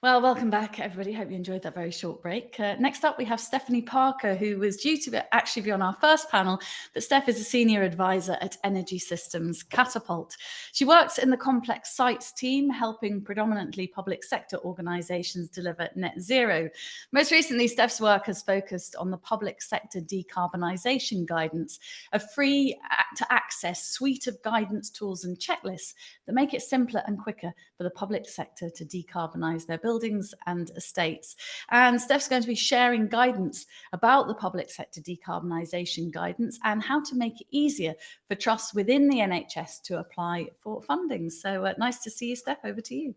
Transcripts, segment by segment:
Well, welcome back, everybody. Hope you enjoyed that very short break. Next up, we have Stephanie Parker, who was due to actually be on our first panel, but Steph is a senior advisor at Energy Systems Catapult. She works in the complex sites team, helping predominantly public sector organisations deliver net zero. Most recently, Steph's work has focused on the public sector decarbonisation guidance, a free-to-access suite of guidance tools and checklists that make it simpler and quicker for the public sector to decarbonise their buildings and estates. And Steph's going to be sharing guidance about the public sector decarbonisation guidance and how to make it easier for trusts within the NHS to apply for funding. So nice to see you, Steph. Over to you.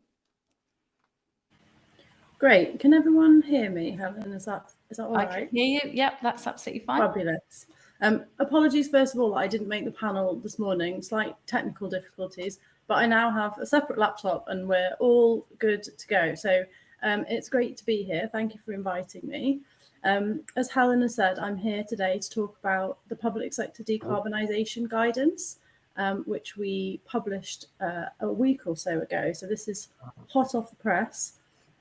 Great. Can everyone hear me, Helen? Is that all right? I can hear you. Yep, that's absolutely fine. Fabulous. Apologies, first of all, that I didn't make the panel this morning, slight technical difficulties, but I now have a separate laptop and we're all good to go. So it's great to be here. Thank you for inviting me. As Helen has said, I'm here today to talk about the public sector decarbonisation guidance, which we published a week or so ago. So this is hot off the press.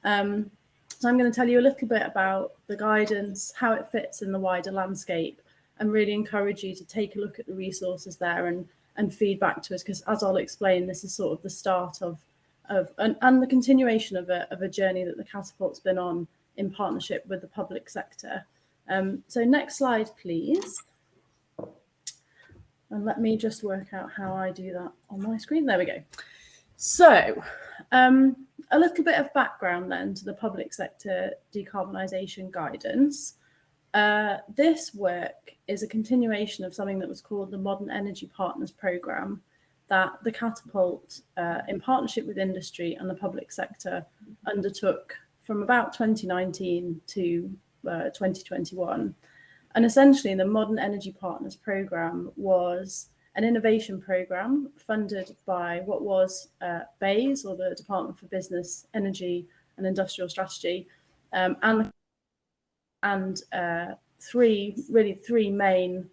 So I'm going to tell you a little bit about the guidance, how it fits in the wider landscape, and really encourage you to take a look at the resources there and feedback to us, because as I'll explain, this is sort of the start of and the continuation of a journey that the Catapult's been on in partnership with the public sector. So next slide, please. And let me just work out how I do that on my screen. There we go. So a little bit of background then to the public sector decarbonisation guidance. This work is a continuation of something that was called the Modern Energy Partners Programme that the Catapult, in partnership with industry and the public sector, undertook from about 2019 to 2021. And essentially, the Modern Energy Partners Programme was an innovation programme funded by what was BEIS, or the Department for Business, Energy and Industrial Strategy, and three main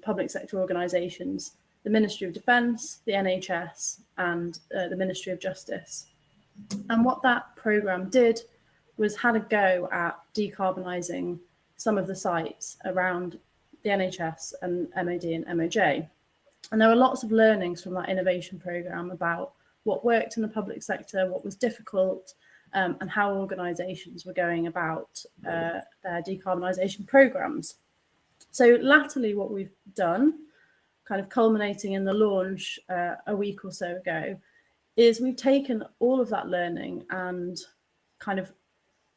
public sector organisations: the Ministry of Defence, the NHS, and the Ministry of Justice. And what that programme did was had a go at decarbonising some of the sites around the NHS and MOD and MOJ. And there were lots of learnings from that innovation programme about what worked in the public sector, what was difficult, and how organisations were going about their decarbonisation programmes. So latterly, what we've done, kind of culminating in the launch a week or so ago, is we've taken all of that learning and kind of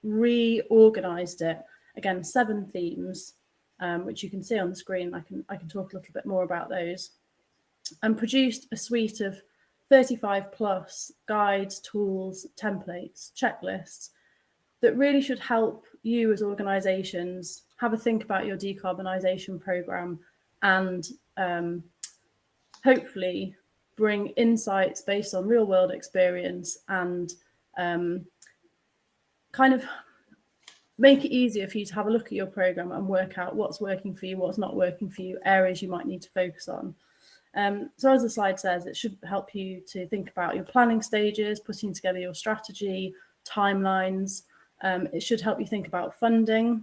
reorganised it. Again, 7 themes, which you can see on the screen. I can talk a little bit more about those, and produced a suite of 35 plus guides, tools, templates, checklists that really should help you as organisations have a think about your decarbonisation programme and hopefully bring insights based on real world experience and kind of make it easier for you to have a look at your programme and work out what's working for you, what's not working for you, areas you might need to focus on. So as the slide says, it should help you to think about your planning stages, putting together your strategy, timelines. It should help you think about funding.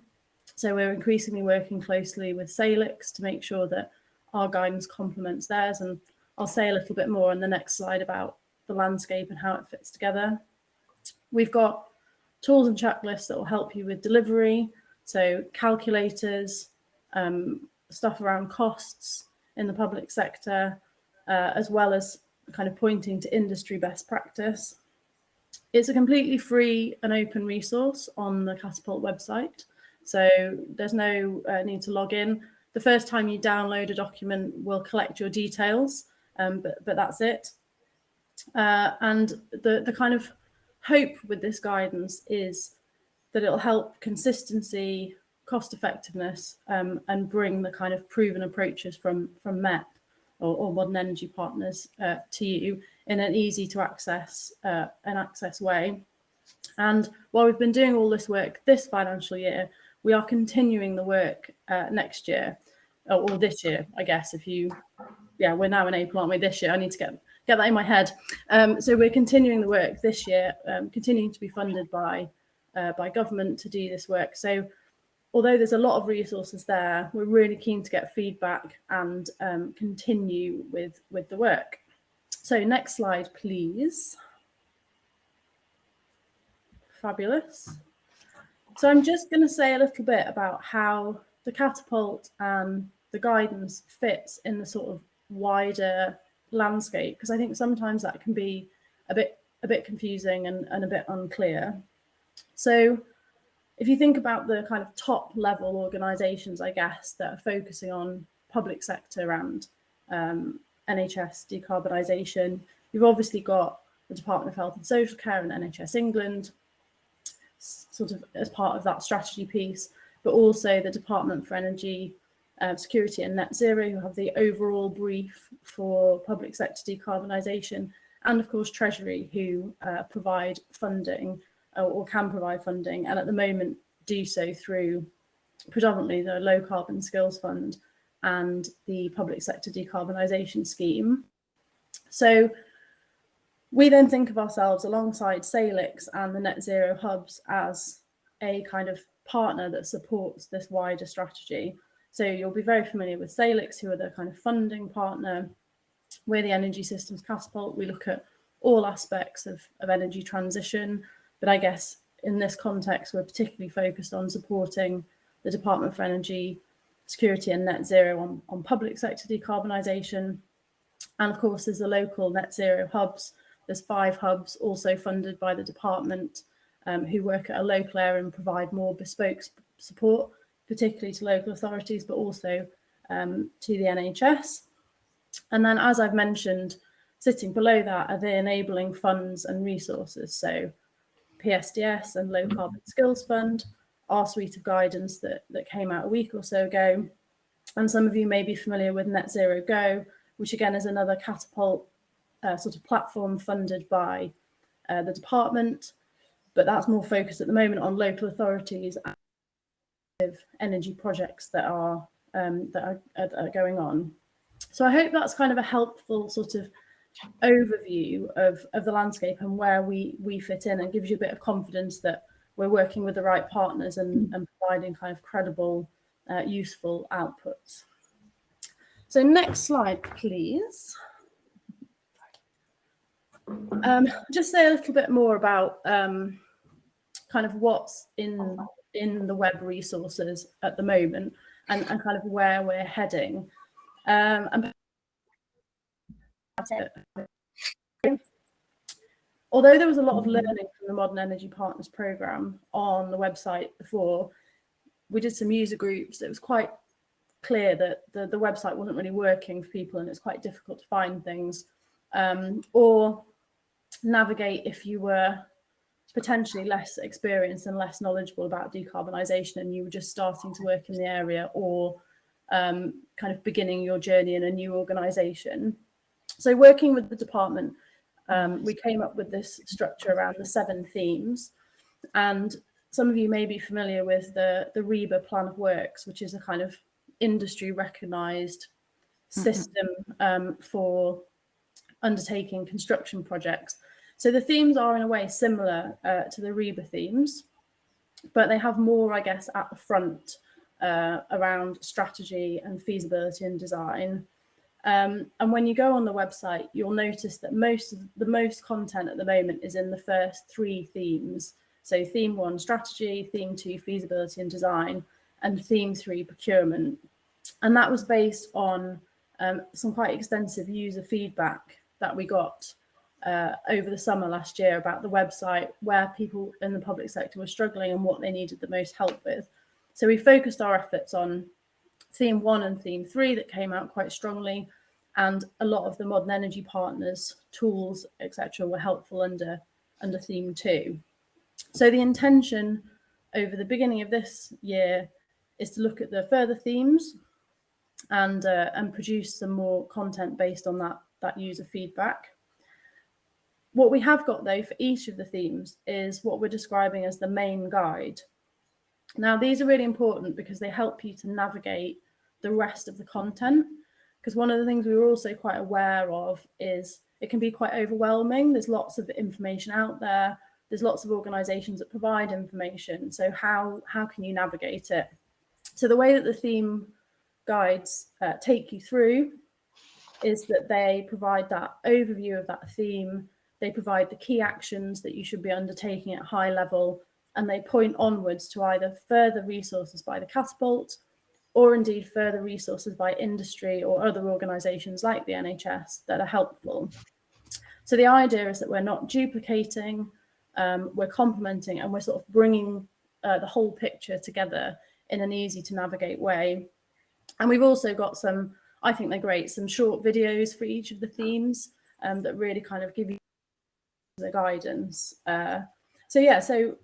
So we're increasingly working closely with Salix to make sure that our guidance complements theirs. And I'll say a little bit more on the next slide about the landscape and how it fits together. We've got tools and checklists that will help you with delivery. So calculators, stuff around costs in the public sector, as well as kind of pointing to industry best practice. It's a completely free and open resource on the Catapult website. So there's no need to log in. The first time you download a document, we'll collect your details, but that's it. And the kind of hope with this guidance is that it'll help consistency, cost effectiveness, and bring the kind of proven approaches from MEP or Modern Energy Partners to you in an easy to access way. And while we've been doing all this work this financial year, we are continuing the work next year, or this year, I guess. We're now in April, aren't we? This year, I need to get get that in my head. So we're continuing the work this year, continuing to be funded by government to do this work. So although there's a lot of resources there, we're really keen to get feedback and continue with the work. So next slide, please. Fabulous. So I'm just going to say a little bit about how the catapult and the guidance fits in the sort of wider landscape, because I think sometimes that can be a bit confusing and a bit unclear. So if you think about the kind of top level organisations, I guess, that are focusing on public sector and NHS decarbonisation, you've obviously got the Department of Health and Social Care and NHS England, sort of as part of that strategy piece, but also the Department for Energy Security and Net Zero, who have the overall brief for public sector decarbonisation, and of course Treasury, who provide funding or can provide funding, and at the moment do so through predominantly the Low Carbon Skills Fund and the Public Sector Decarbonisation Scheme. So we then think of ourselves alongside Salix and the Net Zero Hubs as a kind of partner that supports this wider strategy. So you'll be very familiar with Salix, who are the kind of funding partner. We're the Energy Systems Catapult. We look at all aspects of energy transition, but I guess in this context, we're particularly focused on supporting the Department for Energy Security and Net Zero on public sector decarbonisation. And of course, there's the local Net Zero hubs. There's 5 hubs also funded by the department who work at a local area and provide more bespoke support, particularly to local authorities, but also to the NHS. And then, as I've mentioned, sitting below that are the enabling funds and resources. So PSDS and Low Carbon Skills Fund, our suite of guidance that came out a week or so ago. And some of you may be familiar with Net Zero Go, which again is another catapult sort of platform funded by the department, but that's more focused at the moment on local authorities and energy projects that are going on. So I hope that's kind of a helpful sort of overview of the landscape and where we fit in, and gives you a bit of confidence that we're working with the right partners and providing kind of credible, useful outputs. So next slide, please. Just say a little bit more about kind of what's in the web resources at the moment and kind of where we're heading. Although there was a lot of learning from the Modern Energy Partners programme on the website before, we did some user groups. It was quite clear that the website wasn't really working for people, and it's quite difficult to find things or navigate if you were potentially less experienced and less knowledgeable about decarbonisation and you were just starting to work in the area, or kind of beginning your journey in a new organisation. So working with the department, we came up with this structure around the 7 themes. And some of you may be familiar with the REBA Plan of Works, which is a kind of industry recognised system for undertaking construction projects. So the themes are in a way similar to the REBA themes, but they have more, I guess, at the front around strategy and feasibility and design. And when you go on the website, you'll notice that the most content at the moment is in the first 3 themes. So theme 1, strategy, theme 2, feasibility and design, and theme 3, procurement. And that was based on some quite extensive user feedback that we got over the summer last year about the website, where people in the public sector were struggling and what they needed the most help with. So we focused our efforts on theme 1 and theme 3 that came out quite strongly, and a lot of the Modern Energy Partners tools, etc., were helpful under theme 2. So the intention over the beginning of this year is to look at the further themes and produce some more content based on that user feedback. What we have got, though, for each of the themes is what we're describing as the main guide. Now, these are really important because they help you to navigate the rest of the content, because one of the things we were also quite aware of is it can be quite overwhelming. There's lots of information out there. There's lots of organisations that provide information. So how can you navigate it? So the way that the theme guides take you through is that they provide that overview of that theme. They provide the key actions that you should be undertaking at high level, and they point onwards to either further resources by the Catapult, or indeed further resources by industry or other organisations like the NHS that are helpful. So the idea is that we're not duplicating, we're complementing, and we're sort of bringing the whole picture together in an easy to navigate way. And we've also got some, I think they're great, some short videos for each of the themes that really kind of give you the guidance. So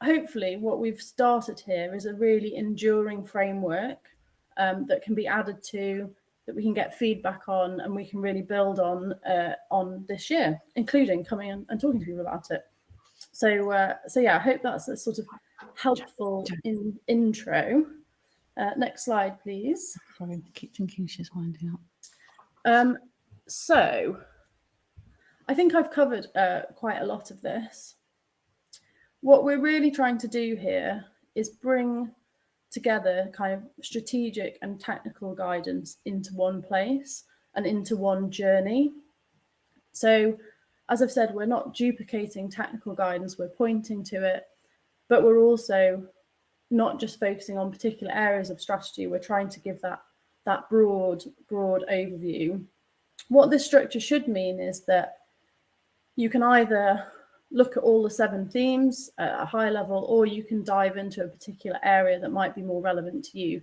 hopefully what we've started here is a really enduring framework that can be added to, that we can get feedback on, and we can really build on this year, including coming and talking to people about it. So yeah, I hope that's a sort of helpful intro. Next slide, please. Sorry, I keep thinking she's winding up. So I think I've covered quite a lot of this. What we're really trying to do here is bring together kind of strategic and technical guidance into one place and into one journey. So, as I've said, we're not duplicating technical guidance, we're pointing to it, but we're also not just focusing on particular areas of strategy. We're trying to give that broad overview. What this structure should mean is that you can either look at all the 7 themes at a high level, or you can dive into a particular area that might be more relevant to you. You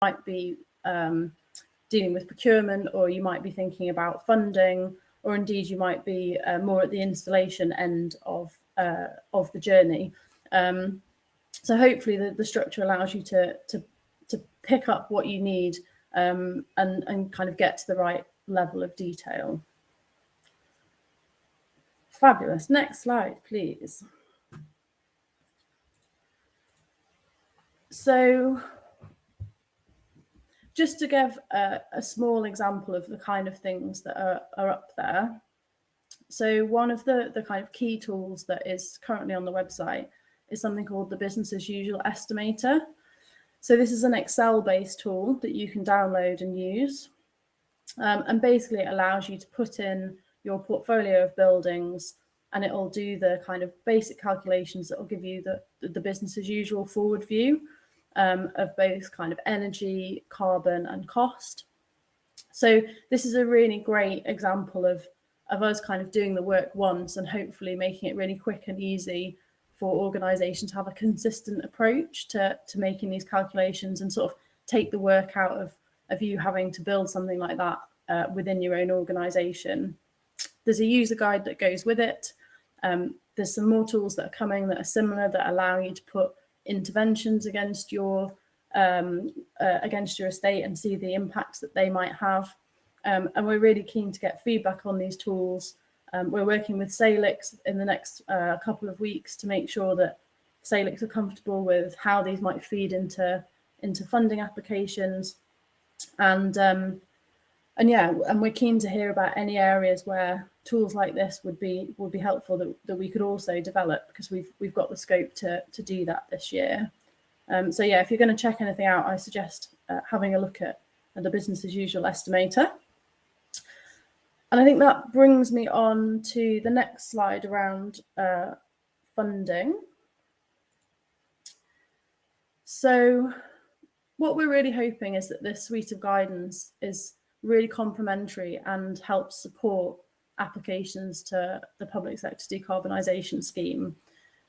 might be dealing with procurement, or you might be thinking about funding, or indeed you might be more at the installation end of the journey. So hopefully the structure allows you to pick up what you need and kind of get to the right level of detail. Fabulous. Next slide, please. So just to give a small example of the kind of things that are up there. So one of the kind of key tools that is currently on the website is something called the business as usual estimator. So this is an Excel-based tool that you can download and use. And basically it allows you to put in your portfolio of buildings, and it will do the kind of basic calculations that will give you the business as usual forward view of both kind of energy, carbon and cost. So this is a really great example of us kind of doing the work once and hopefully making it really quick and easy for organisations to have a consistent approach to making these calculations, and sort of take the work out of you having to build something like that within your own organisation. There's a user guide that goes with it. There's some more tools that are coming that are similar, that allow you to put interventions against your estate and see the impacts that they might have. And we're really keen to get feedback on these tools. We're working with Salix in the next couple of weeks to make sure that Salix are comfortable with how these might feed into funding applications. And we're keen to hear about any areas where tools like this would be helpful that we could also develop, because we've got the scope to do that this year. So yeah, if you're going to check anything out, I suggest having a look at the business as usual estimator. And I think that brings me on to the next slide around funding. So what we're really hoping is that this suite of guidance is really complementary and helps support applications to the public sector decarbonisation scheme.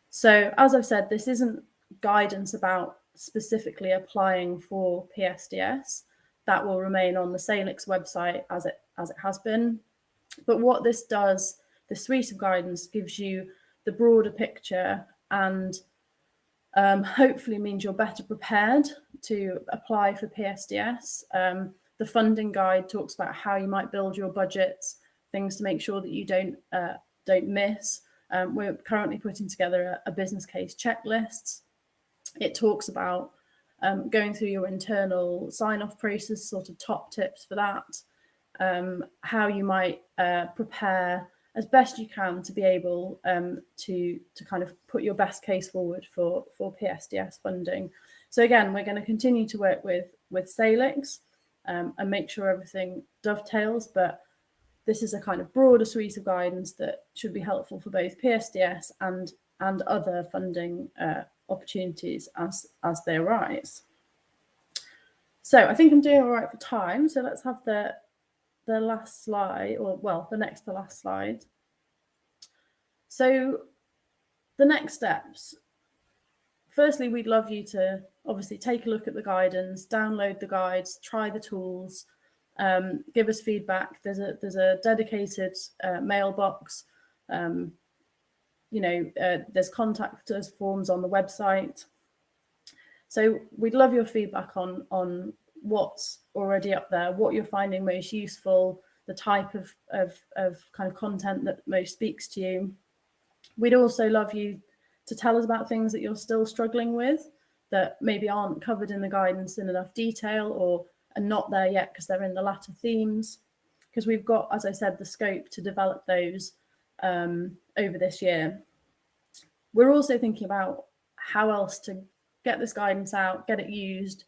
So as I've said, this isn't guidance about specifically applying for PSDS. That will remain on the Salix website as it has been. But what this does, the suite of guidance gives you the broader picture, and hopefully means you're better prepared to apply for PSDS. The funding guide talks about how you might build your budgets, things to make sure that you don't miss. We're currently putting together a business case checklist. It talks about going through your internal sign-off process, sort of top tips for that. how you might prepare as best you can to be able to kind of put your best case forward for PSDS funding. So again, we're going to continue to work with Salix and make sure everything dovetails, but this is a kind of broader suite of guidance that should be helpful for both PSDS and other funding opportunities as they arise. So I think I'm doing all right for time. So let's have the last slide, or well, the next to last slide. So the next steps. Firstly, we'd love you to obviously take a look at the guidance, download the guides, try the tools, give us feedback. There's a dedicated mailbox. There's contact us forms on the website. So we'd love your feedback on what's already up there, what you're finding most useful, the type of kind of content that most speaks to you. We'd also love you to tell us about things that you're still struggling with that maybe aren't covered in the guidance in enough detail or are not there yet because they're in the latter themes. Because we've got, as I said, the scope to develop those over this year. We're also thinking about how else to get this guidance out, get it used,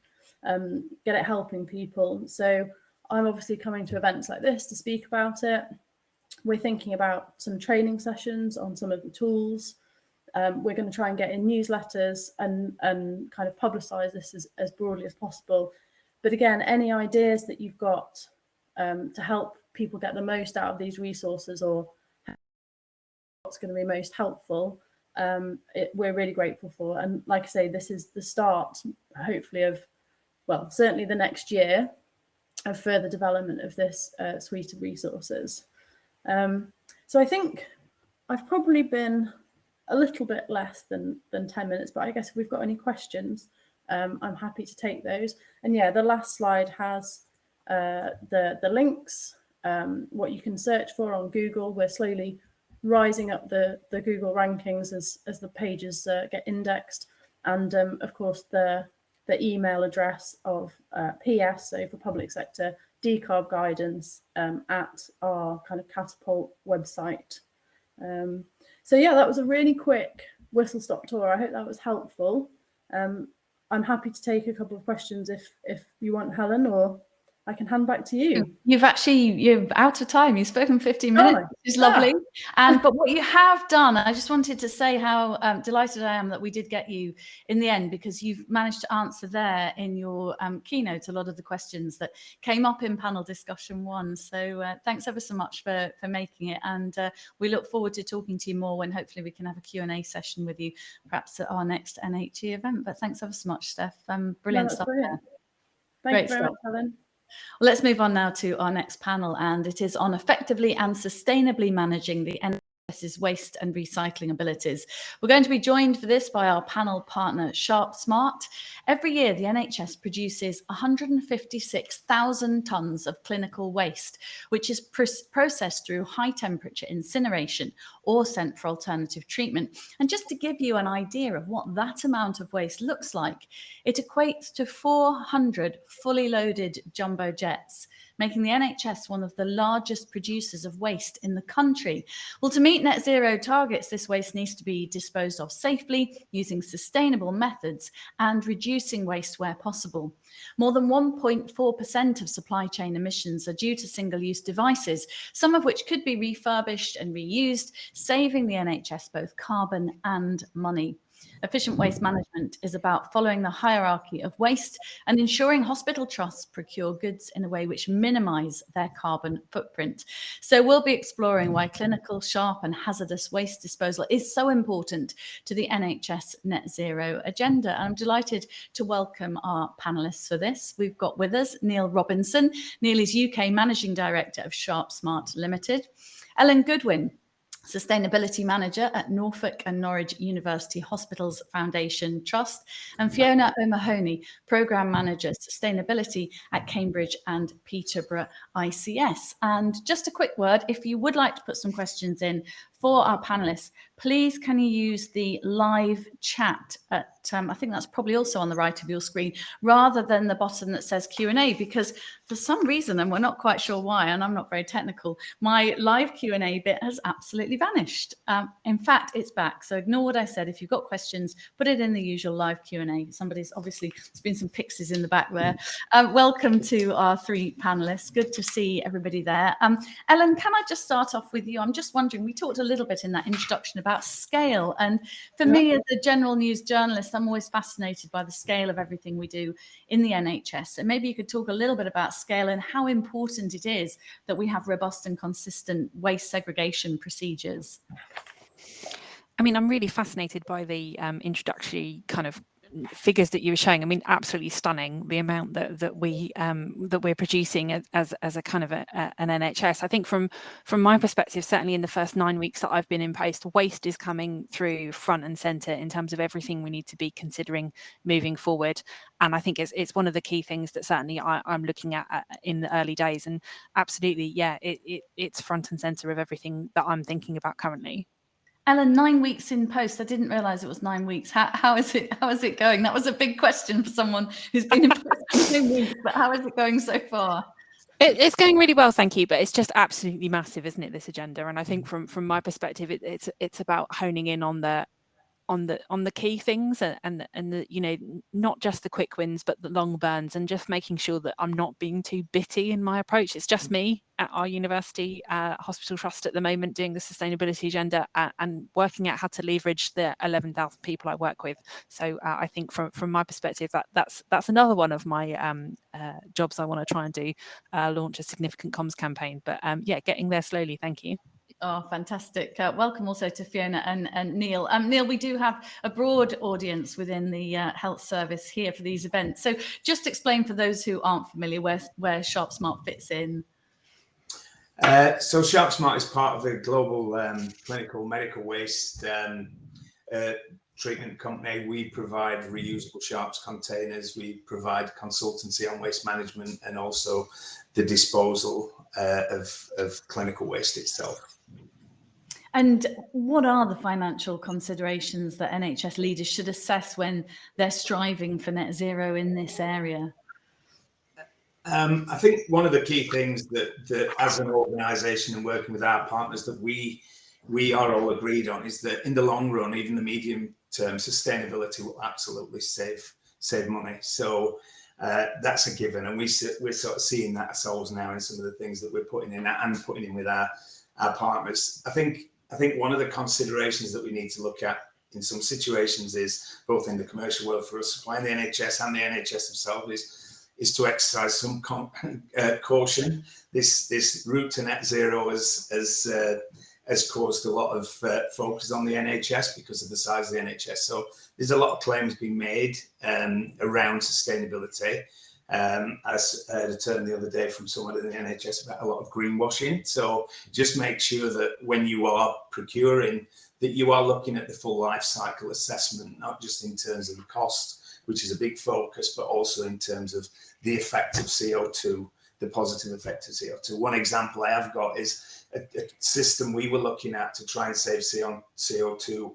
get it helping people. So I'm obviously coming to events like this to speak about it. We're thinking about some training sessions on some of the tools. We're going to try and get in newsletters and kind of publicize this as broadly as possible. But again, any ideas that you've got to help people get the most out of these resources or what's going to be most helpful, we're really grateful for. And like I say, this is the start, hopefully, of, well, certainly the next year of further development of this suite of resources. So I think I've probably been a little bit less than 10 minutes, but I guess if we've got any questions, I'm happy to take those. And yeah, the last slide has the links, what you can search for on Google. We're slowly rising up the Google rankings as the pages get indexed. And of course, the email address of PS, so for public sector, decarb guidance at our kind of Catapult website. So yeah, that was a really quick whistle-stop tour. I hope that was helpful. I'm happy to take a couple of questions if you want, Helen, or I can hand back to you. You're out of time. You've spoken 15 minutes, which is lovely. But what you have done, I just wanted to say how delighted I am that we did get you in the end, because you've managed to answer there in your keynote a lot of the questions that came up in panel discussion 1. So thanks ever so much for making it. And we look forward to talking to you more when hopefully we can have a Q&A session with you, perhaps at our next NHE event. But thanks ever so much, Steph. Brilliant stuff. Brilliant. Thank you very much, Helen. Well, let's move on now to our next panel, and it is on effectively and sustainably managing the NHS's waste and recycling abilities. We're going to be joined for this by our panel partner, Sharpsmart. Every year, the NHS produces 156,000 tonnes of clinical waste, which is processed through high-temperature incineration or sent for alternative treatment. And just to give you an idea of what that amount of waste looks like, it equates to 400 fully loaded jumbo jets, making the NHS one of the largest producers of waste in the country. Well, to meet net zero targets, this waste needs to be disposed of safely, using sustainable methods and reducing waste where possible. More than 1.4% of supply chain emissions are due to single-use devices, some of which could be refurbished and reused, saving the NHS both carbon and money. Efficient waste management is about following the hierarchy of waste and ensuring hospital trusts procure goods in a way which minimise their carbon footprint. So we'll be exploring why clinical, sharp and hazardous waste disposal is so important to the NHS net zero agenda. And I'm delighted to welcome our panellists for this. We've got with us Neil Robinson. Neil is UK Managing Director of Sharpsmart Limited. Ellen Goodwin, Sustainability Manager at Norfolk and Norwich University Hospitals Foundation Trust, and Fiona O'Mahony, Programme Manager Sustainability at Cambridge and Peterborough ICS. And just a quick word, if you would like to put some questions in for our panelists, please can you use the live chat at, I think that's probably also on the right of your screen, rather than the button that says Q&A, because for some reason, and we're not quite sure why, and I'm not very technical, my live Q&A bit has absolutely vanished. In fact, it's back. So ignore what I said. If you've got questions, put it in the usual live Q&A. Somebody's obviously, there's been some pixies in the back there. Welcome to our three panelists. Good to see everybody there. Ellen, can I just start off with you? I'm just wondering, we talked a little bit in that introduction about scale. And for me, as a general news journalist, I'm always fascinated by the scale of everything we do in the NHS. And maybe you could talk a little bit about scale and how important it is that we have robust and consistent waste segregation procedures. I mean, I'm really fascinated by the introductory kind of figures that you were showing. I mean, absolutely stunning, the amount that we're producing as a kind of an NHS. I think from my perspective, certainly in the first 9 weeks that I've been in post, waste is coming through front and centre in terms of everything we need to be considering moving forward. And I think it's one of the key things that certainly I'm looking at in the early days. And absolutely, yeah, it's front and centre of everything that I'm thinking about currently. Ellen, 9 weeks in post. I didn't realise it was 9 weeks. How is it going? That was a big question for someone who's been in post for 9 weeks, but how is it going so far? It's going really well, thank you. But it's just absolutely massive, isn't it, this agenda? And I think from my perspective, it's about honing in on the key things and the, you know, not just the quick wins but the long burns, and just making sure that I'm not being too bitty in my approach. It's just me at our university hospital trust at the moment doing the sustainability agenda and working out how to leverage the 11,000 people I work with. So I think from my perspective, that's another one of my jobs I want to try and do, launch a significant comms campaign. But yeah, getting there slowly. Thank you. Oh, fantastic. Welcome also to Fiona and Neil. Neil, we do have a broad audience within the health service here for these events. So just explain for those who aren't familiar where Sharpsmart fits in. So Sharpsmart is part of a global clinical medical waste treatment company. We provide reusable sharps containers. We provide consultancy on waste management and also the disposal of clinical waste itself. And what are the financial considerations that NHS leaders should assess when they're striving for net zero in this area? I think one of the key things that as an organisation and working with our partners that we are all agreed on is that in the long run, even the medium term, sustainability will absolutely save money. So that's a given, and we're sort of seeing that ourselves now in some of the things that we're putting in with our partners. I think one of the considerations that we need to look at in some situations is, both in the commercial world for us supplying the NHS and the NHS themselves, is to exercise some caution. This route to net zero has caused a lot of focus on the NHS because of the size of the NHS. So there's a lot of claims being made around sustainability. I heard a term the other day from someone in the NHS about a lot of greenwashing. So just make sure that when you are procuring, that you are looking at the full life cycle assessment, not just in terms of the cost, which is a big focus, but also in terms of the effect of CO2, the positive effect of CO2. One example I have got is a system we were looking at to try and save CO2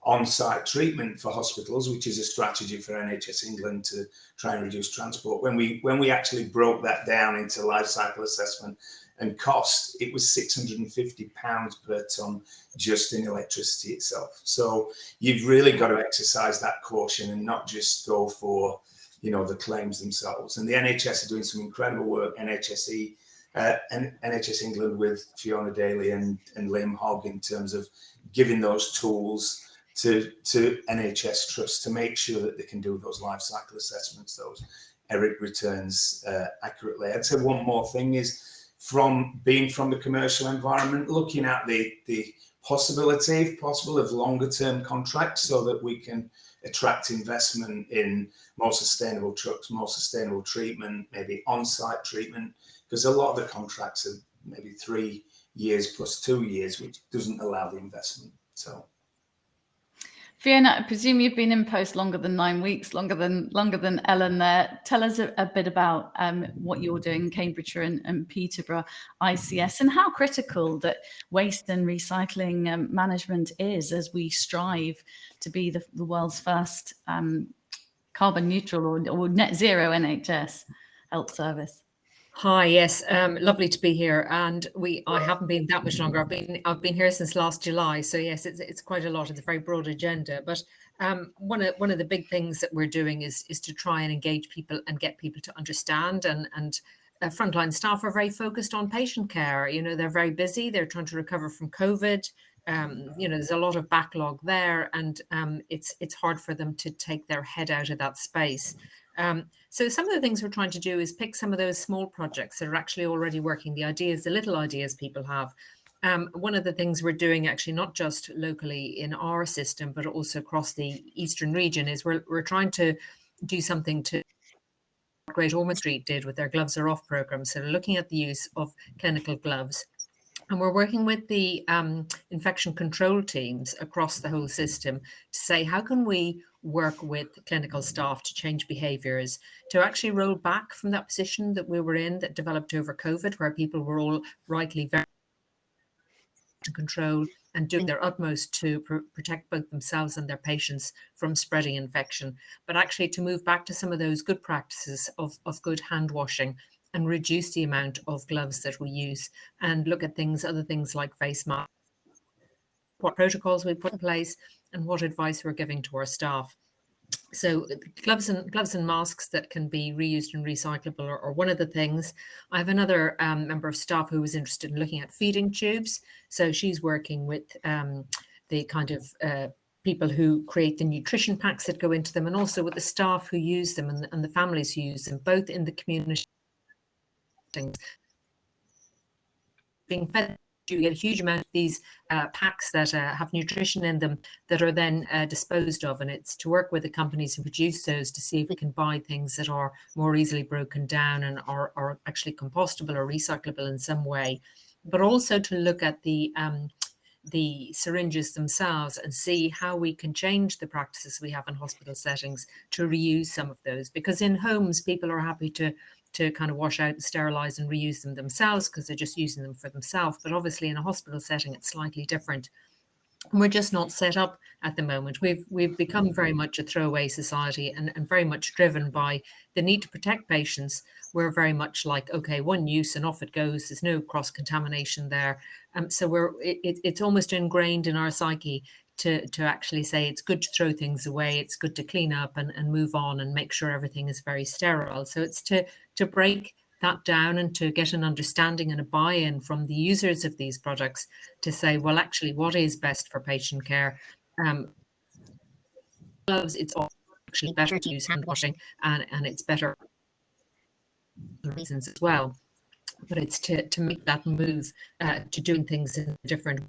on-site treatment for hospitals, which is a strategy for NHS England to try and reduce transport. When we actually broke that down into life cycle assessment and cost, it was £650 per tonne just in electricity itself. So you've really got to exercise that caution and not just go for, you know, the claims themselves. And the NHS are doing some incredible work, NHSE and NHS England with Fiona Daly and Liam Hogg, in terms of giving those tools to NHS trusts to make sure that they can do those life cycle assessments, those ERIC returns accurately. I'd say one more thing is, from the commercial environment, looking at the possibility, if possible, of longer term contracts so that we can attract investment in more sustainable trucks, more sustainable treatment, maybe on-site treatment, because a lot of the contracts are maybe 3 years plus 2 years, which doesn't allow the investment. So Fiona, I presume you've been in post longer than 9 weeks, longer than Ellen there. Tell us a bit about what you're doing in Cambridgeshire and Peterborough ICS, and how critical that waste and recycling management is as we strive to be the world's first carbon neutral or net zero NHS health service. Hi, yes, lovely to be here. And I haven't been that much longer. I've been here since last July. So yes, it's quite a lot. It's a very broad agenda. But one of the big things that we're doing is to try and engage people and get people to understand. And frontline staff are very focused on patient care. You know, they're very busy. They're trying to recover from COVID. You know, there's a lot of backlog there, and it's hard for them to take their head out of that space. So some of the things we're trying to do is pick some of those small projects that are actually already working, the ideas, the little ideas people have. One of the things we're doing, actually not just locally in our system, but also across the eastern region, is we're trying to do something to what Great Ormond Street did with their Gloves Are Off program. So they're looking at the use of clinical gloves. And we're working with the infection control teams across the whole system to say, how can we work with clinical staff to change behaviours, to actually roll back from that position that we were in that developed over COVID, where people were all rightly very control and doing their utmost to protect both themselves and their patients from spreading infection, but actually to move back to some of those good practices of good hand washing and reduce the amount of gloves that we use, and look at other things like face masks, what protocols we put in place, and what advice we're giving to our staff. So gloves and masks that can be reused and recyclable are one of the things. I have another member of staff who was interested in looking at feeding tubes. So she's working with the kind of people who create the nutrition packs that go into them, and also with the staff who use them and the families who use them, both in the community. Being fed, you get a huge amount of these packs that have nutrition in them that are then disposed of, and it's to work with the companies who produce those to see if we can buy things that are more easily broken down and are actually compostable or recyclable in some way, but also to look at the syringes themselves and see how we can change the practices we have in hospital settings to reuse some of those, because in homes people are happy to kind of wash out and sterilize and reuse them themselves because they're just using them for themselves. But obviously in a hospital setting, it's slightly different. And we're just not set up at the moment. We've become very much a throwaway society and very much driven by the need to protect patients. We're very much like, okay, one use and off it goes. There's no cross-contamination there. So it's almost ingrained in our psyche to actually say it's good to throw things away, it's good to clean up and move on and make sure everything is very sterile. So it's to break that down and to get an understanding and a buy-in from the users of these products to say, well, actually, what is best for patient care? Gloves, it's actually better to use hand washing, and it's better for reasons as well. But it's to make that move to doing things in a different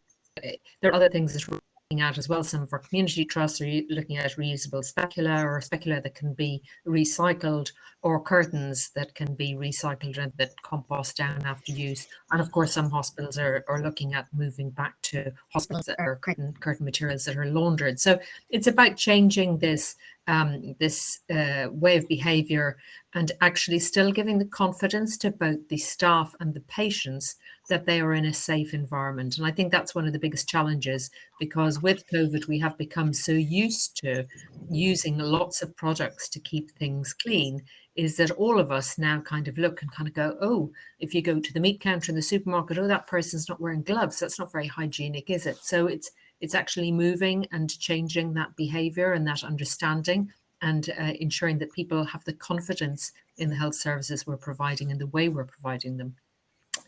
way. There are other things that we're looking at as well. Some of our community trusts are looking at reusable specula, or specula that can be recycled, or curtains that can be recycled and that compost down after use. And of course, some hospitals are looking at moving back to hospitals that are curtain materials that are laundered. So it's about changing this way of behaviour and actually still giving the confidence to both the staff and the patients that they are in a safe environment. And I think that's one of the biggest challenges, because with COVID, we have become so used to using lots of products to keep things clean, is that all of us now kind of look and kind of go, oh, if you go to the meat counter in the supermarket, oh, that person's not wearing gloves. That's not very hygienic, is it? So it's actually moving and changing that behaviour and that understanding, and ensuring that people have the confidence in the health services we're providing and the way we're providing them.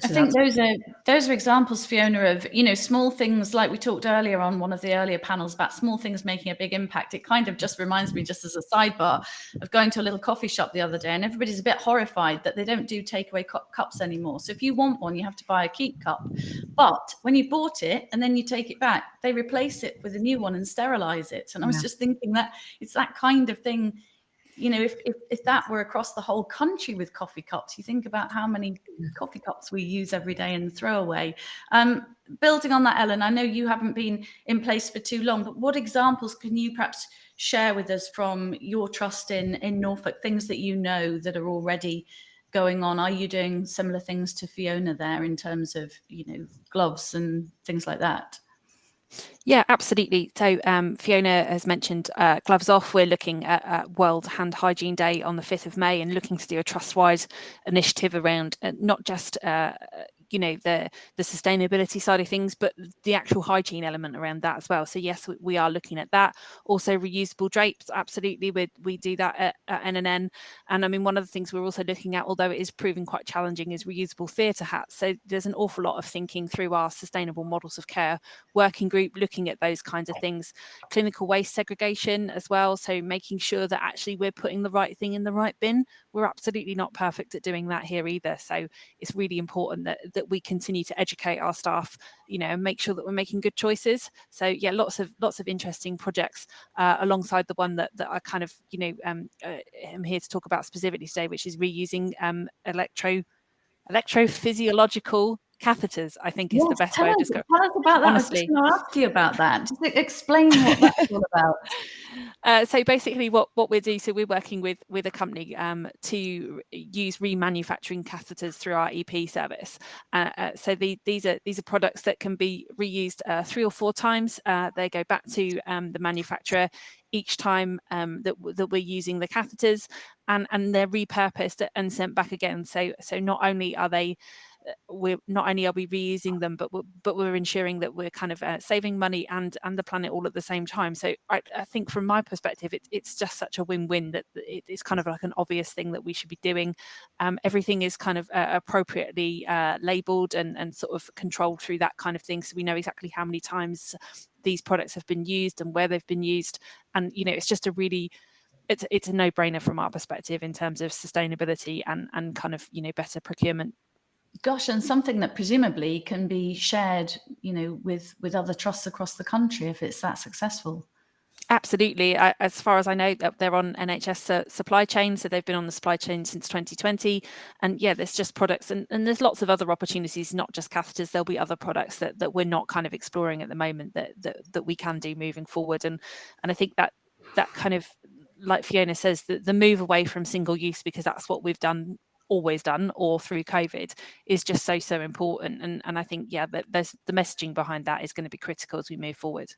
So I think those are examples, Fiona, of, you know, small things, like we talked earlier on one of the earlier panels about small things making a big impact. It kind of just reminds me, just as a sidebar, of going to a little coffee shop the other day, and everybody's a bit horrified that they don't do takeaway cups anymore. So if you want one, you have to buy a keep cup. But when you bought it and then you take it back, they replace it with a new one and sterilize it. And I was just thinking that it's that kind of thing. you know, if that were across the whole country with coffee cups, you think about how many coffee cups we use every day and throw away. Building on that, Ellen, I know you haven't been in place for too long, but what examples can you perhaps share with us from your trust in Norfolk, things that you know that are already going on? Are you doing similar things to Fiona there in terms of, you know, gloves and things like that? Yeah, absolutely. So Fiona has mentioned gloves off. We're looking at World Hand Hygiene Day on the 5th of May and looking to do a trust-wide initiative around not just you know, the sustainability side of things, but the actual hygiene element around that as well. So yes, we are looking at that. Also reusable drapes, absolutely. We do that at NNN. And I mean, one of the things we're also looking at, although it is proving quite challenging, is reusable theatre hats. So there's an awful lot of thinking through our sustainable models of care working group, looking at those kinds of things. Clinical waste segregation as well. So making sure that actually we're putting the right thing in the right bin. We're absolutely not perfect at doing that here either. So it's really important that we continue to educate our staff, you know, and make sure that we're making good choices. So yeah, lots of interesting projects alongside the one that I kind of, you know, am here to talk about specifically today, which is reusing electrophysiological catheters, I think is the best way of describing it. Tell us about that. Honestly. I was just going to ask you about that. Just explain what that's all about. So basically what we do, so we're working with a company to use remanufacturing catheters through our EP service. So these are products that can be reused 3 or 4 times. They go back to the manufacturer each time that we're using the catheters, and they're repurposed and sent back again. So not only are we reusing them, but we're ensuring that we're kind of saving money and the planet all at the same time. So I think from my perspective, it's just such a win-win that it's kind of like an obvious thing that we should be doing. Everything is kind of appropriately labelled and sort of controlled through that kind of thing, so we know exactly how many times these products have been used and where they've been used. And you know, it's just it's a no-brainer from our perspective in terms of sustainability and kind of, you know, better procurement. Gosh, and something that presumably can be shared, you know, with other trusts across the country if it's that successful. Absolutely. As far as I know, that they're on NHS supply chain, so they've been on the supply chain since 2020. And yeah, there's just products, and there's lots of other opportunities, not just catheters. There'll be other products that we're not kind of exploring at the moment that we can do moving forward. And I think that kind of, like Fiona says, the move away from single use, because that's what we've always done, or through COVID, is just so important. And I think, yeah, that there's the messaging behind that is going to be critical as we move forward.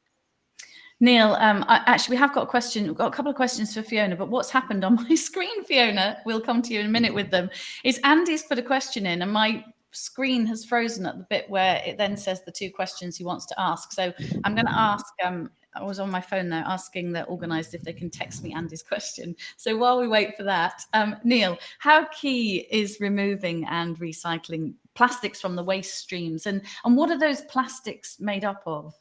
Neil, actually, we have got a question. We've got a couple of questions for Fiona, but what's happened on my screen, Fiona, we'll come to you in a minute with them, is Andy's put a question in and my screen has frozen at the bit where it then says the 2 questions he wants to ask. So I'm going to ask, I was on my phone there asking the organised if they can text me Andy's question. So while we wait for that, Neil, how key is removing and recycling plastics from the waste streams? And what are those plastics made up of?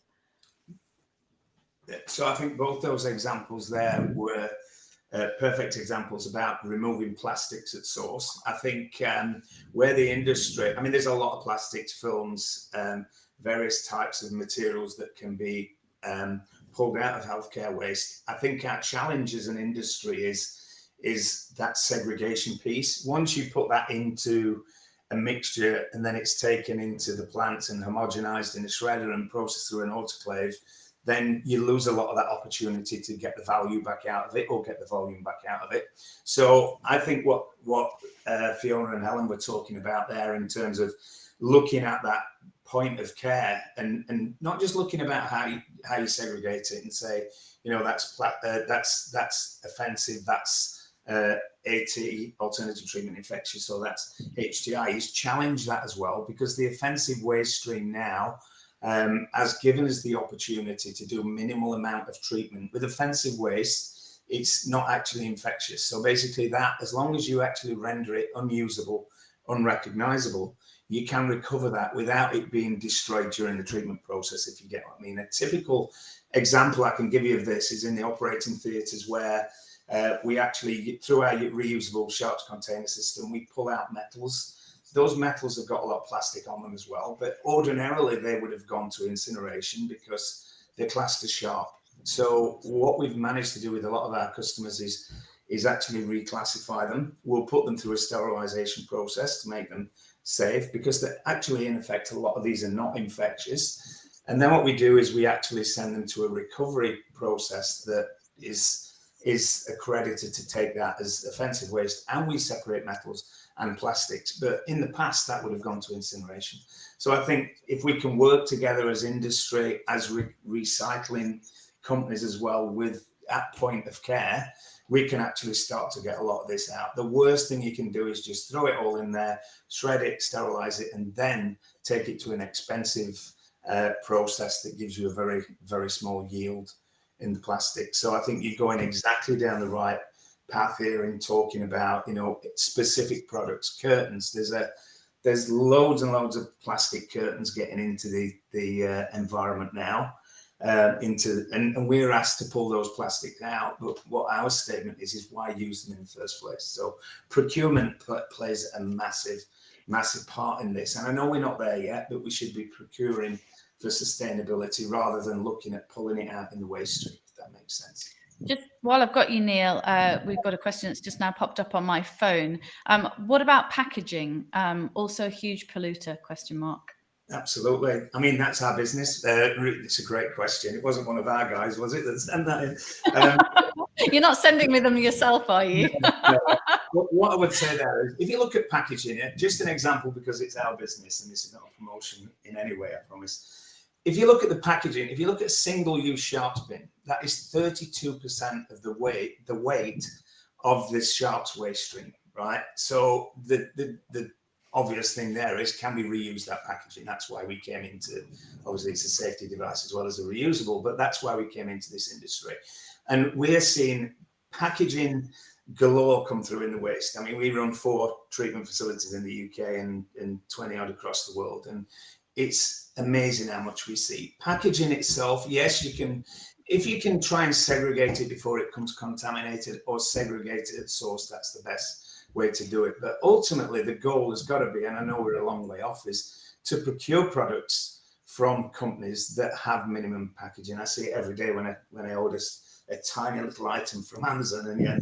So I think both those examples there were perfect examples about removing plastics at source. I think where the industry, I mean, there's a lot of plastics, films, various types of materials that can be pulled out of healthcare waste. I think our challenge as an industry is that segregation piece. Once you put that into a mixture and then it's taken into the plant and homogenized in a shredder and processed through an autoclave, then you lose a lot of that opportunity to get the value back out of it or get the volume back out of it. So I think what Fiona and Helen were talking about there in terms of looking at that point of care and not just looking about how you segregate it and say, you know, that's offensive, that's AT, alternative treatment infectious, so that's HTI, is challenge that as well, because the offensive waste stream now has given us the opportunity to do a minimal amount of treatment. With offensive waste, it's not actually infectious. So basically that, as long as you actually render it unusable, unrecognizable, you can recover that without it being destroyed during the treatment process, if you get what I mean. A typical example I can give you of this is in the operating theatres where we actually, through our reusable sharps container system, we pull out metals. Those metals have got a lot of plastic on them as well, but ordinarily they would have gone to incineration because they're classed as sharp. So what we've managed to do with a lot of our customers is actually reclassify them. We'll put them through a sterilisation process to make them safe, because they're actually, in effect, a lot of these are not infectious. And then what we do is we actually send them to a recovery process that is accredited to take that as offensive waste, and we separate metals and plastics. But in the past, that would have gone to incineration. So I think if we can work together as industry, as recycling companies as well, with at point of care, we can actually start to get a lot of this out. The worst thing you can do is just throw it all in there, shred it, sterilize it, and then take it to an expensive process that gives you a very, very small yield in the plastic. So I think you're going exactly down the right path here in talking about, you know, specific products. Curtains, there's loads and loads of plastic curtains getting into the environment now. And we're asked to pull those plastics out, but what our statement is why use them in the first place? So procurement plays a massive part in this, and I know we're not there yet, but we should be procuring for sustainability rather than looking at pulling it out in the waste stream, if that makes sense. Just while I've got you, Neil, we've got a question that's just now popped up on my phone. What about packaging? Also a huge polluter, question mark. Absolutely. I mean, that's our business. It's a great question. It wasn't one of our guys, was it, that sent that in? You're not sending me them yourself, are you? No. What I would say there is, if you look at packaging, just an example, because it's our business and this is not a promotion in any way, I promise. If you look at the packaging, if you look at a single-use sharps bin, that is 32% of the weight of this sharps waste stream, right? So the obvious thing there is, can we reuse that packaging? That's why we came into, obviously it's a safety device as well as a reusable, but that's why we came into this industry. And we're seeing packaging galore come through in the waste. I mean, we run 4 treatment facilities in the UK and 20 odd across the world. And it's amazing how much we see. Packaging itself, yes, you can, if you can try and segregate it before it comes contaminated or segregate it at source, that's the best way to do it. But ultimately, the goal has got to be, and I know we're a long way off, is to procure products from companies that have minimum packaging. I see it every day when I order a tiny little item from Amazon, and yet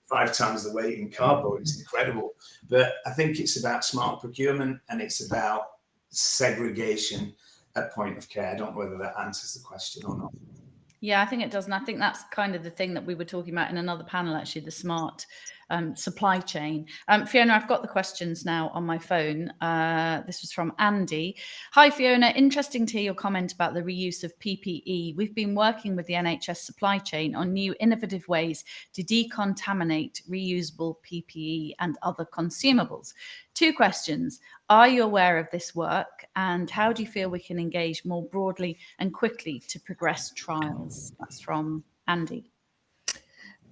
5 times the weight in cardboard. It's incredible. But I think it's about smart procurement, and it's about segregation at point of care. I don't know whether that answers the question or not. Yeah, I think it does. And I think that's kind of the thing that we were talking about in another panel, actually, the smart supply chain. Fiona, I've got the questions now on my phone. This was from Andy. Hi, Fiona. Interesting to hear your comment about the reuse of PPE. We've been working with the NHS supply chain on new innovative ways to decontaminate reusable PPE and other consumables. 2 questions. Are you aware of this work, and how do you feel we can engage more broadly and quickly to progress trials? That's from Andy.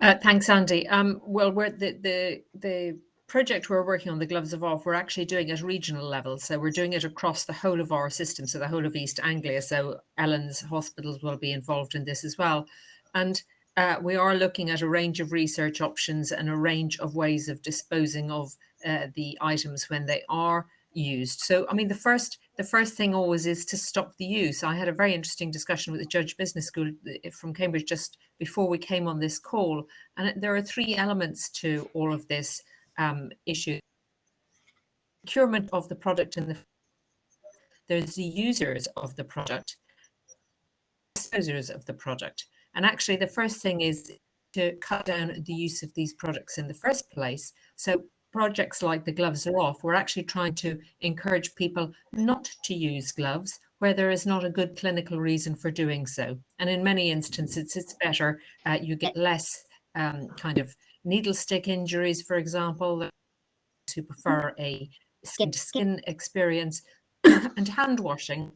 Thanks, Andy. Well, we're the project we're working on, the Gloves of Off, we're actually doing at regional level. So we're doing it across the whole of our system, so the whole of East Anglia. So Ellen's hospitals will be involved in this as well. And we are looking at a range of research options and a range of ways of disposing of the items when they are used. So, I mean, the first thing always is to stop the use. I had a very interesting discussion with the Judge Business School from Cambridge just before we came on this call. And there are 3 elements to all of this issue. Procurement of the product and there's the users of the product, disposers of the product. And actually the first thing is to cut down the use of these products in the first place. So projects like the Gloves Are Off, we're actually trying to encourage people not to use gloves where there is not a good clinical reason for doing so. And in many instances, it's better. You get less kind of needle stick injuries, for example, who prefer a skin-to-skin experience. And hand washing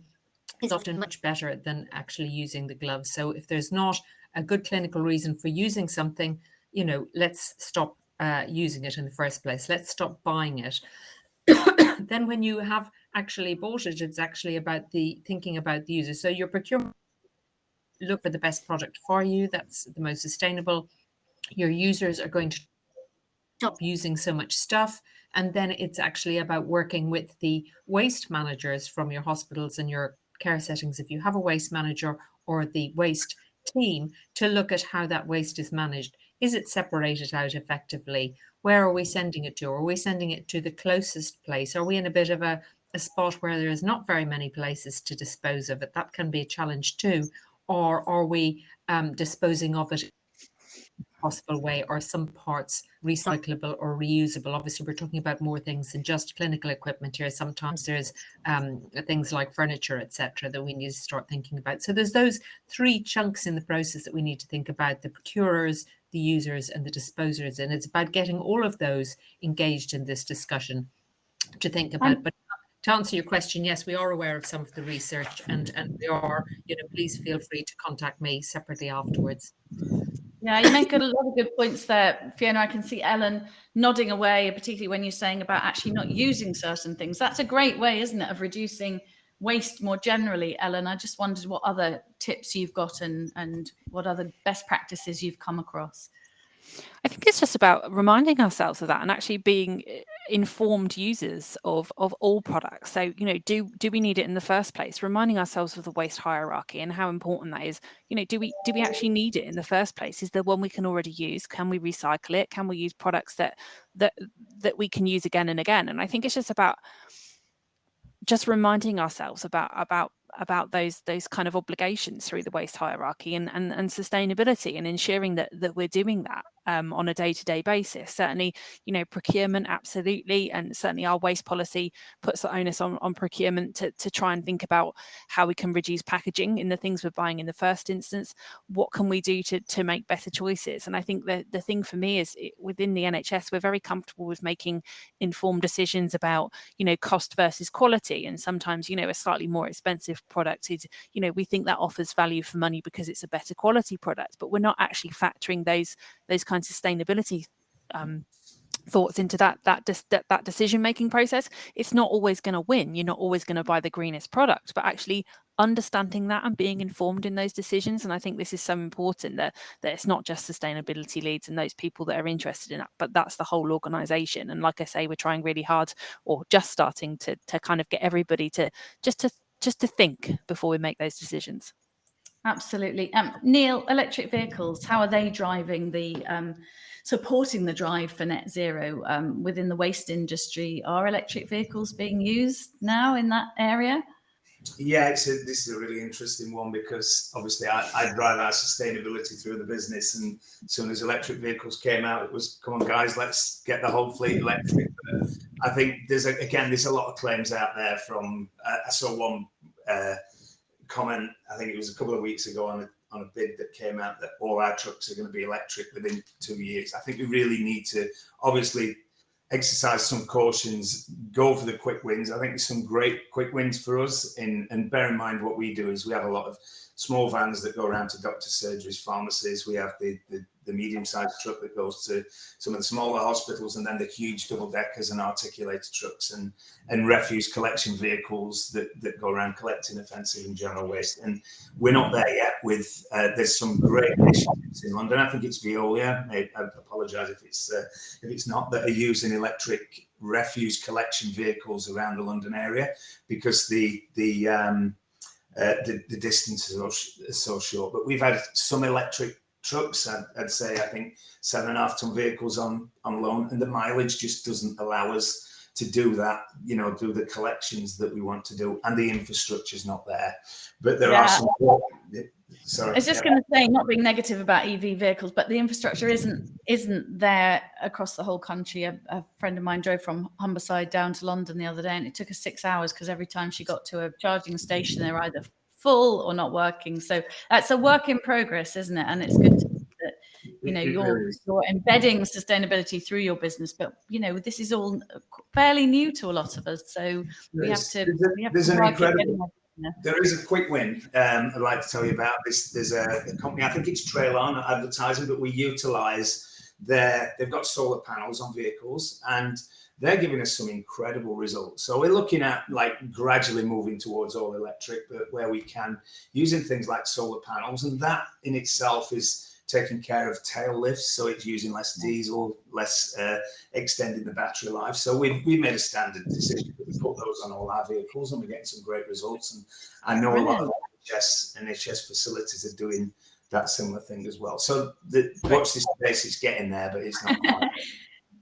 is often much better than actually using the gloves. So if there's not a good clinical reason for using something, you know, let's stop using it in the first place. Let's stop buying it. Then when you have actually bought it, it's actually about thinking about the user. So your procurement, look for the best product for you. That's the most sustainable. Your users are going to stop using so much stuff. And then it's actually about working with the waste managers from your hospitals and your care settings, if you have a waste manager, or the waste team, to look at how that waste is managed. Is it separated out effectively? Where are we sending it to? Are we sending it to the closest place? Are we in a bit of a spot where there is not very many places to dispose of it? That can be a challenge too. Or are we disposing of it possible way, or some parts recyclable or reusable? Obviously, we're talking about more things than just clinical equipment here. Sometimes there's things like furniture, etc., that we need to start thinking about. So there's those three chunks in the process that we need to think about: the procurers, the users, and the disposers. And it's about getting all of those engaged in this discussion to think about. But to answer your question, yes, we are aware of some of the research, and we are, please feel free to contact me separately afterwards. Yeah, you make a lot of good points there, Fiona. I can see Ellen nodding away, particularly when you're saying about actually not using certain things. That's a great way, isn't it, of reducing waste more generally, Ellen? I just wondered what other tips you've got and what other best practices you've come across. I think it's just about reminding ourselves of that and actually being informed users of all products. So, do we need it in the first place? Reminding ourselves of the waste hierarchy and how important that is. Do we actually need it in the first place? Is there one we can already use? Can we recycle it? Can we use products that we can use again and again? And I think it's just about just reminding ourselves about those kind of obligations through the waste hierarchy and sustainability, and ensuring that we're doing that on a day-to-day basis. Certainly, procurement, absolutely, and certainly our waste policy puts the onus on procurement to try and think about how we can reduce packaging in the things we're buying in the first instance. What can we do to make better choices? And I think the thing for me is, within the NHS, we're very comfortable with making informed decisions about cost versus quality, and sometimes a slightly more expensive product is, we think that offers value for money because it's a better quality product, but we're not actually factoring those kinds of sustainability thoughts into that decision making process. It's not always going to win. You're not always going to buy the greenest product, but actually understanding that and being informed in those decisions. And I think this is so important, that it's not just sustainability leads and those people that are interested in that, but that's the whole organization. And like I say, we're trying really hard, or just starting to kind of get everybody to think before we make those decisions. Absolutely. Neil, electric vehicles, how are they driving supporting the drive for net zero within the waste industry? Are electric vehicles being used now in that area? Yeah, this is a really interesting one, because obviously I drive our sustainability through the business, and as soon as electric vehicles came out, it was, come on guys, let's get the whole fleet electric. But I think there's a lot of claims out there from, I saw one comment, I think it was a couple of weeks ago, on a bid that came out, that all our trucks are going to be electric within 2 years. I think we really need to obviously exercise some cautions, go for the quick wins. I think there's some great quick wins for us, and bear in mind what we do is we have a lot of small vans that go around to doctors' surgeries, pharmacies. We have the medium-sized truck that goes to some of the smaller hospitals, and then the huge double-deckers and articulated trucks and refuse collection vehicles that go around collecting offensive and general waste. And we're not there yet with, there's some great initiatives in London. I think it's Veolia. I apologise if it's not, that are using electric refuse collection vehicles around the London area, because the distances are so short. But we've had some electric trucks, I'd say, I think 7.5 ton vehicles on loan, and the mileage just doesn't allow us to do that, do the collections that we want to do, and the infrastructure's not there. But there are some. Sorry. I was just going to say, not being negative about EV vehicles, but the infrastructure isn't there across the whole country. A friend of mine drove from Humberside down to London the other day, and it took her 6 hours because every time she got to a charging station, they were either full or not working. So that's a work in progress, isn't it? And it's good that you're embedding sustainability through your business. But this is all fairly new to a lot of us, so we have to work at getting everything. There is a quick win I'd like to tell you about. There's a company, I think it's Trail On Advertising, but we utilise they've got solar panels on vehicles, and they're giving us some incredible results. So we're looking at gradually moving towards all electric, but where we can, using things like solar panels, and that in itself is taking care of tail lifts, so it's using less diesel, less extending the battery life. So we made a standard decision that we put those on all our vehicles, and we're getting some great results. And I know a lot of NHS facilities are doing that similar thing as well. So watch this space, it's getting there, but it's not quite.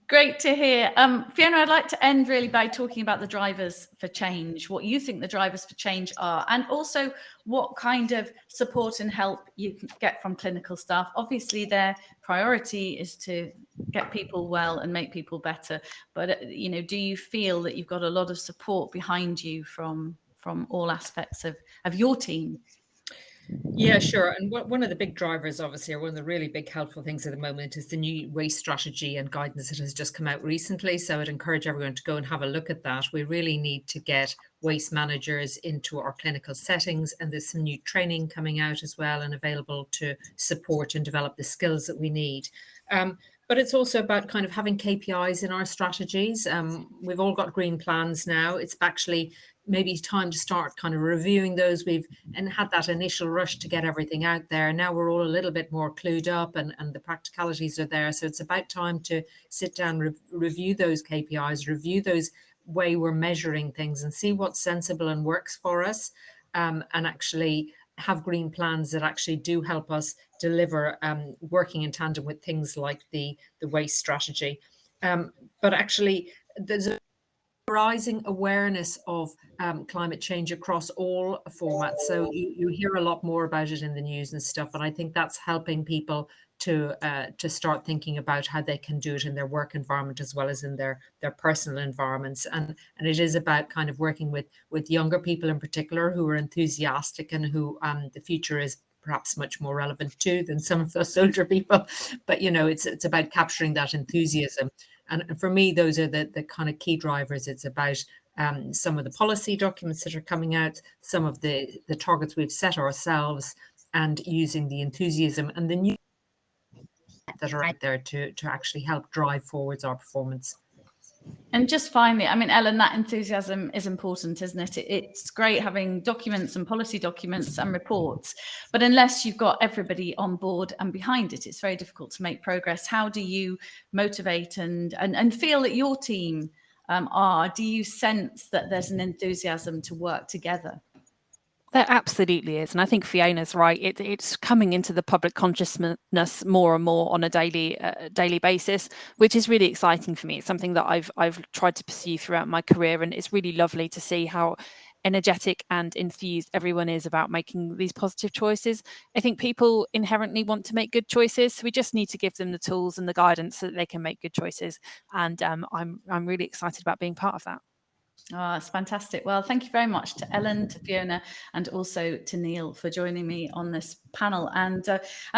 Great to hear. Fiona, I'd like to end really by talking about the drivers for change, what you think the drivers for change are, and also what kind of support and help you can get from clinical staff. Obviously, their priority is to get people well and make people better. But, do you feel that you've got a lot of support behind you from all aspects of your team? Yeah, sure. And one of the big drivers, obviously, or one of the really big helpful things at the moment is the new waste strategy and guidance that has just come out recently. So I'd encourage everyone to go and have a look at that. We really need to get waste managers into our clinical settings, and there's some new training coming out as well and available to support and develop the skills that we need. But it's also about kind of having KPIs in our strategies. We've all got green plans now. It's actually maybe time to start kind of reviewing those. We've had that initial rush to get everything out there. Now we're all a little bit more clued up, and the practicalities are there. So it's about time to sit down, review those KPIs, review those way we're measuring things, and see what's sensible and works for us, and actually have green plans that actually do help us deliver, working in tandem with things like the waste strategy. But actually, there's a rising awareness of climate change across all formats. So you hear a lot more about it in the news and stuff, and I think that's helping people to start thinking about how they can do it in their work environment as well as in their personal environments. And it is about kind of working with younger people in particular who are enthusiastic and who the future is perhaps much more relevant to than some of us older people. But it's about capturing that enthusiasm. And for me, those are the kind of key drivers. It's about some of the policy documents that are coming out, some of the targets we've set ourselves, and using the enthusiasm and the new that are out there to actually help drive forwards our performance. And just finally, I mean, Ellen, that enthusiasm is important, isn't it? It's great having documents and policy documents and reports, but unless you've got everybody on board and behind it, it's very difficult to make progress. How do you motivate and feel that your team do you sense that there's an enthusiasm to work together? There absolutely is. And I think Fiona's right. It's coming into the public consciousness more and more on a daily basis, which is really exciting for me. It's something that I've tried to pursue throughout my career. And it's really lovely to see how energetic and enthused everyone is about making these positive choices. I think people inherently want to make good choices. So we just need to give them the tools and the guidance so that they can make good choices. And I'm really excited about being part of that. Oh, it's fantastic. Well, thank you very much to Ellen, to Fiona, and also to Neil for joining me on this panel and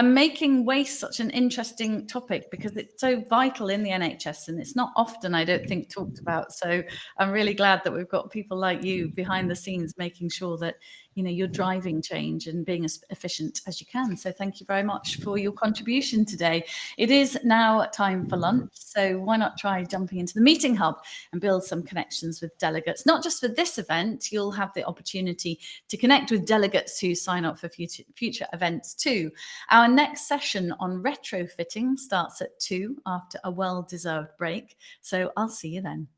making waste such an interesting topic, because it's so vital in the NHS and it's not often, I don't think, talked about. So I'm really glad that we've got people like you behind the scenes making sure that you're driving change and being as efficient as you can. So thank you very much for your contribution today. It is now time for lunch, so why not try jumping into the meeting hub and build some connections with delegates. Not just for this event, you'll have the opportunity to connect with delegates who sign up for future events too. Our next session on retrofitting starts at 2 after a well-deserved break. So I'll see you then.